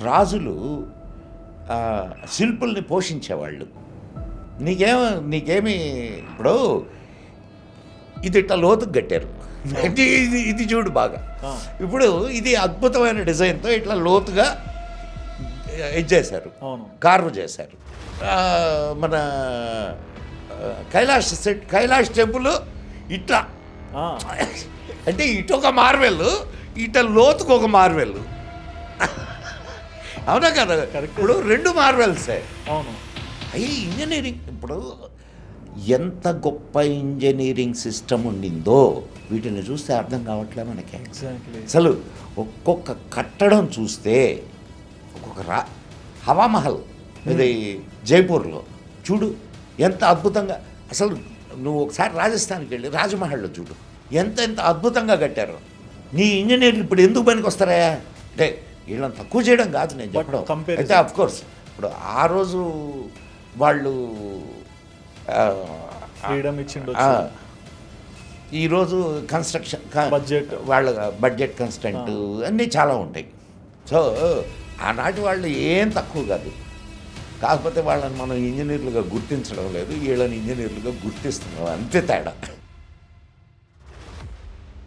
రాజులు శిల్పుల్ని పోషించేవాళ్ళు. నీకేమి ఇప్పుడు ఇది ఇట్లా లోతుకు కట్టారు, ఇది చూడు బాగా. ఇప్పుడు ఇది అద్భుతమైన డిజైన్తో ఇట్లా లోతుగా ఇది చేశారు, కార్వ్ చేశారు. మన కైలాష్ టెంపుల్ ఇట్లా, అంటే ఇటు ఒక మార్వెల్, ఇట్లా లోతుకు ఒక మార్వెల్. అవునా కదా? ఇప్పుడు రెండు మార్వెల్సే. అవును. అయ్యి ఇంజనీరింగ్ ఇప్పుడు ఎంత గొప్ప ఇంజనీరింగ్ సిస్టమ్ ఉండిందో వీటిని చూస్తే అర్థం కావట్లే మనకి. అసలు ఒక్కొక్క కట్టడం చూస్తే ఒక్కొక్క హవామహల్ ఇది జైపూర్లో చూడు ఎంత అద్భుతంగా. అసలు నువ్వు ఒకసారి రాజస్థాన్కి వెళ్ళి రాజమహల్లో చూడు ఎంత అద్భుతంగా కట్టారు. నీ ఇంజనీర్లు ఇప్పుడు ఎందుకు పనికి వస్తారా అంటే వీళ్ళని తక్కువ చేయడం కాదు నేను చెప్పడం. అయితే అఫ్కోర్స్ ఇప్పుడు ఆ రోజు వాళ్ళు ఫ్రీడమ్ ఇచ్చిండు, ఈరోజు కన్స్ట్రక్షన్ బడ్జెట్, వాళ్ళ బడ్జెట్ కన్స్టెంట్ అన్నీ చాలా ఉంటాయి. సో ఆనాటి వాళ్ళు ఏం తక్కువ కాదు. కాకపోతే వాళ్ళని మనం ఇంజనీర్లుగా గుర్తించడం లేదు, వీళ్ళని ఇంజనీర్లుగా గుర్తిస్తున్నాం, అంతే తేడా.